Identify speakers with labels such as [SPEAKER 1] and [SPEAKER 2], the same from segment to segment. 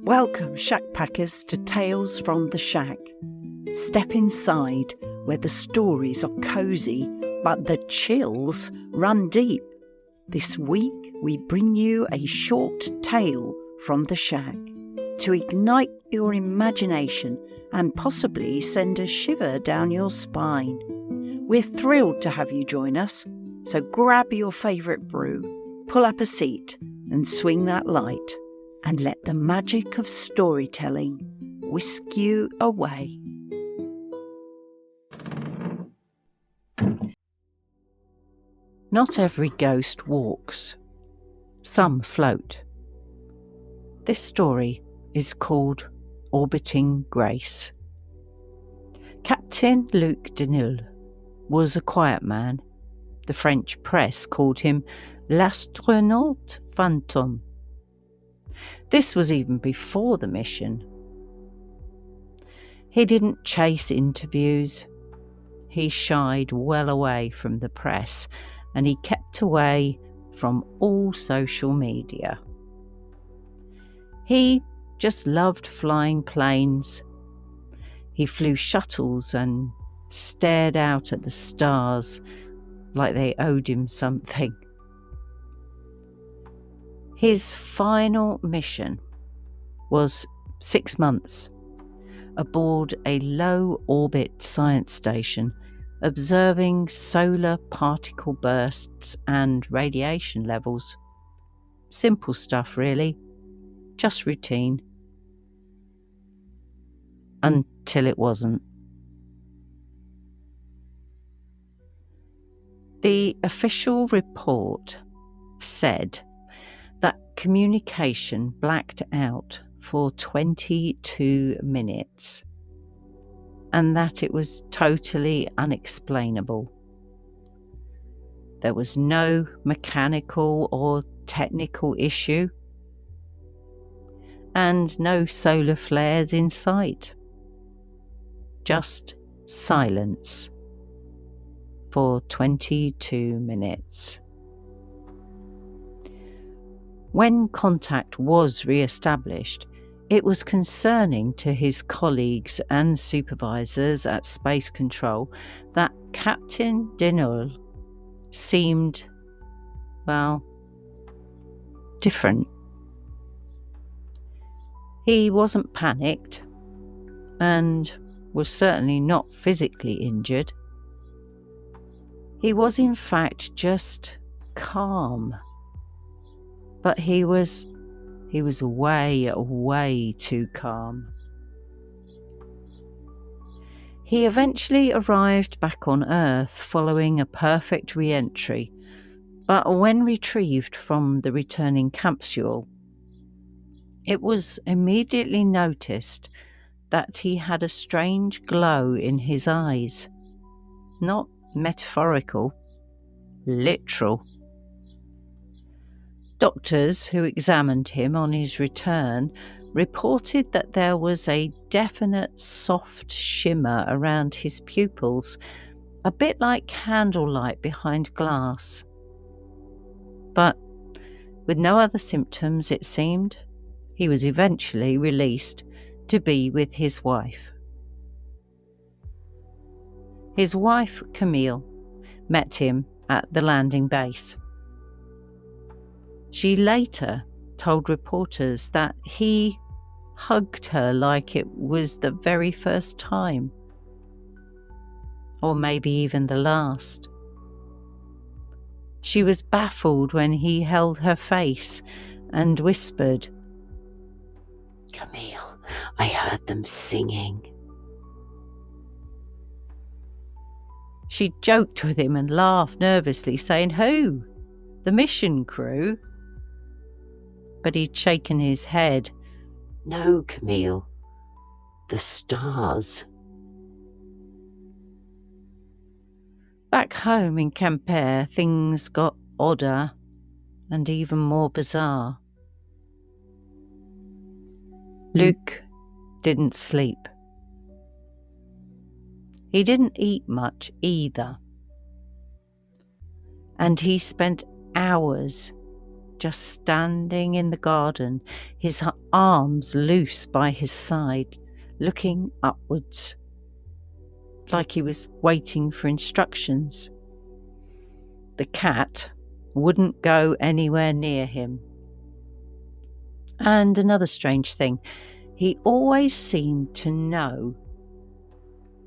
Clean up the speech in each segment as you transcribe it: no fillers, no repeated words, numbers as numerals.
[SPEAKER 1] Welcome, Shack Packers, to Tales from the Shack. Step inside where the stories are cosy, but the chills run deep. This week we bring you a short tale from the Shack to ignite your imagination and possibly send a shiver down your spine. We're thrilled to have you join us, so grab your favourite brew, pull up a seat and swing that light, and let the magic of storytelling whisk you away. Not every ghost walks. Some float. This story is called Orbiting Grace. Captain Luc Denoël was a quiet man. The French press called him l'astronaut fantôme. This was even before the mission. He didn't chase interviews. He shied well away from the press, and he kept away from all social media. He just loved flying planes. He flew shuttles and stared out at the stars like they owed him something. His final mission was 6 months aboard a low-orbit science station, observing solar particle bursts and radiation levels. Simple stuff, really. Just routine. Until it wasn't. The official report said that communication blacked out for 22 minutes and that it was totally unexplainable. There was no mechanical or technical issue and no solar flares in sight. Just silence for 22 minutes. When contact was re-established, it was concerning to his colleagues and supervisors at Space Control that Captain Denoël seemed, well, different. He wasn't panicked and was certainly not physically injured. He was in fact just calm. But he was way too calm. He eventually arrived back on Earth following a perfect re-entry, but when retrieved from the returning capsule, it was immediately noticed that he had a strange glow in his eyes. Not metaphorical, literal. Doctors who examined him on his return reported that there was a definite soft shimmer around his pupils, a bit like candlelight behind glass. But with no other symptoms, it seemed, he was eventually released to be with his wife. His wife, Camille, met him at the landing base. She later told reporters that he hugged her like it was the very first time, or maybe even the last. She was baffled when he held her face and whispered, "Camille, I heard them singing." She joked with him and laughed nervously, saying, "Who? The mission crew?" But he'd shaken his head. "No, Camille, the stars." Back home in Quimper, things got odder and even more bizarre. Luc didn't sleep. He didn't eat much either. And he spent hours just standing in the garden, his arms loose by his side, looking upwards, like he was waiting for instructions. The cat wouldn't go anywhere near him. And another strange thing, he always seemed to know,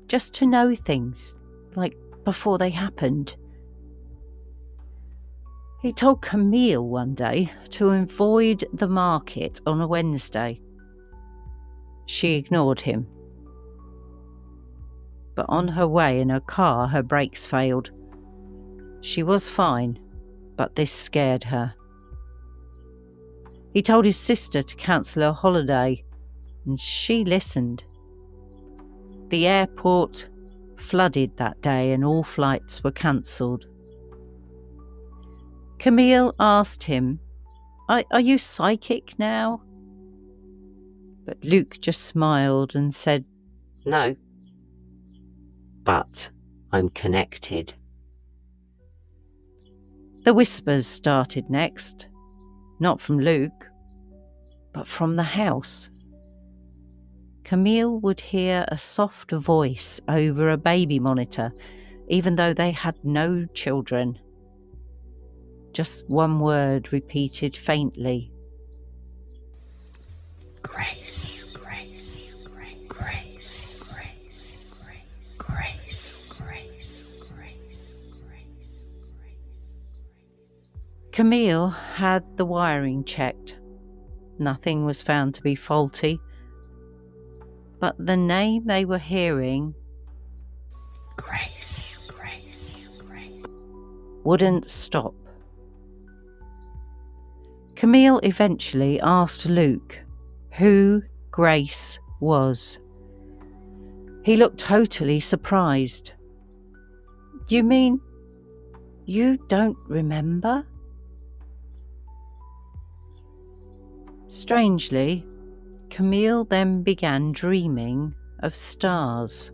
[SPEAKER 1] just to know things, like before they happened. He told Camille one day to avoid the market on a Wednesday. She ignored him. But on her way in her car, her brakes failed. She was fine, but this scared her. He told his sister to cancel her holiday, and she listened. The airport flooded that day and all flights were cancelled. Camille asked him, Are you psychic now? But Luc just smiled and said, No, but I'm connected. The whispers started next, not from Luc, but from the house. Camille would hear a soft voice over a baby monitor, even though they had no children. Just one word repeated faintly. Grace, grace, grace, grace, grace, grace, grace, grace, grace. Camille had the wiring checked. Nothing was found to be faulty. But the name they were hearing, Grace, Grace, Grace, wouldn't stop. Camille eventually asked Luc who Grace was. He looked totally surprised. You mean you don't remember? Strangely, Camille then began dreaming of stars,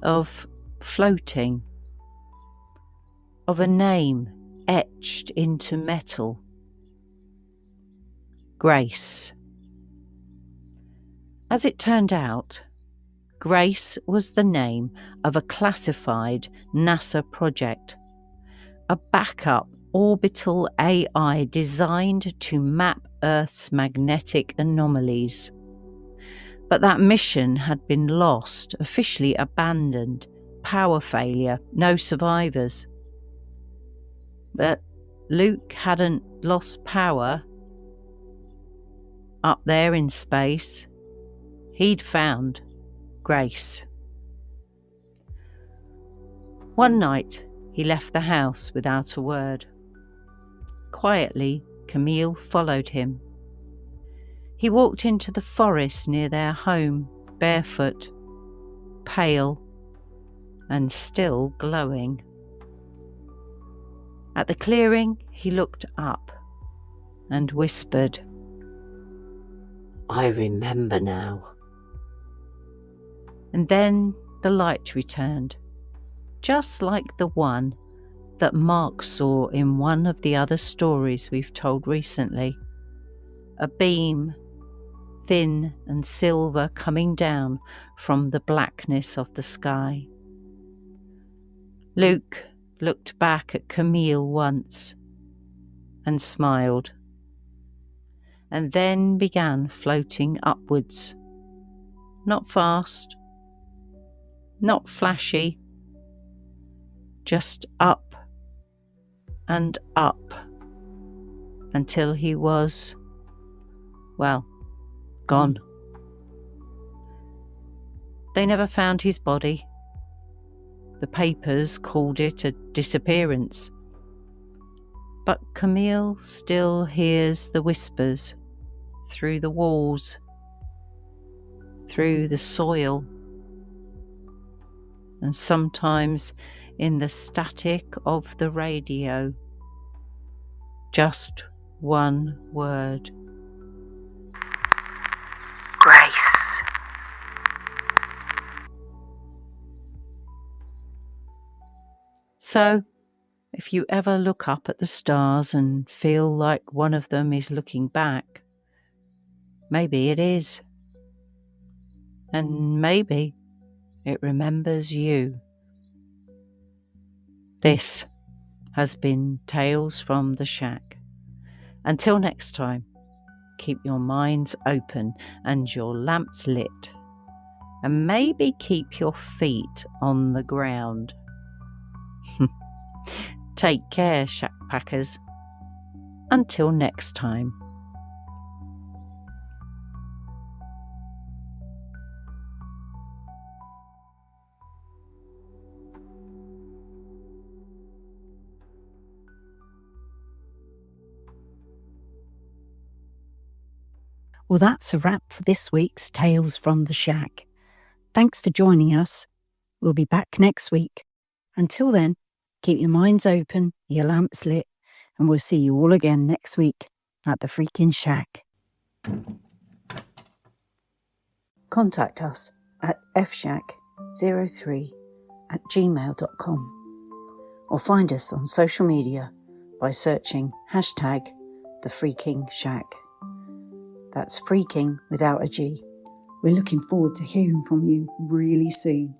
[SPEAKER 1] of floating, of a name etched into metal. Grace. As it turned out, Grace was the name of a classified NASA project, a backup orbital AI designed to map Earth's magnetic anomalies. But that mission had been lost, officially abandoned, power failure, no survivors. But Luc hadn't lost power. Up there in space, he'd found Grace. One night, he left the house without a word. Quietly, Camille followed him. He walked into the forest near their home, barefoot, pale, and still glowing. At the clearing, he looked up and whispered, I remember now. And then the light returned, just like the one that Mark saw in one of the other stories we've told recently. A beam, thin and silver, coming down from the blackness of the sky. Luc looked back at Camille once and smiled, and then began floating upwards. Not fast, not flashy, just up and up until he was, well, gone. They never found his body. The papers called it a disappearance. But Camille still hears the whispers through the walls, through the soil, and sometimes in the static of the radio. Just one word. Grace. So, if you ever look up at the stars and feel like one of them is looking back, maybe it is. And maybe it remembers you. This has been Tales from the Shack. Until next time, keep your minds open and your lamps lit. And maybe keep your feet on the ground. Take care, Shack Packers. Until next time. Well, that's a wrap for this week's Tales from the Shack. Thanks for joining us. We'll be back next week. Until then, keep your minds open, your lamps lit, and we'll see you all again next week at the Freakin Shack. Contact us at fshack03@gmail.com or find us on social media by searching hashtag the Freakin Shack. That's Freaking without a G. We're looking forward to hearing from you really soon.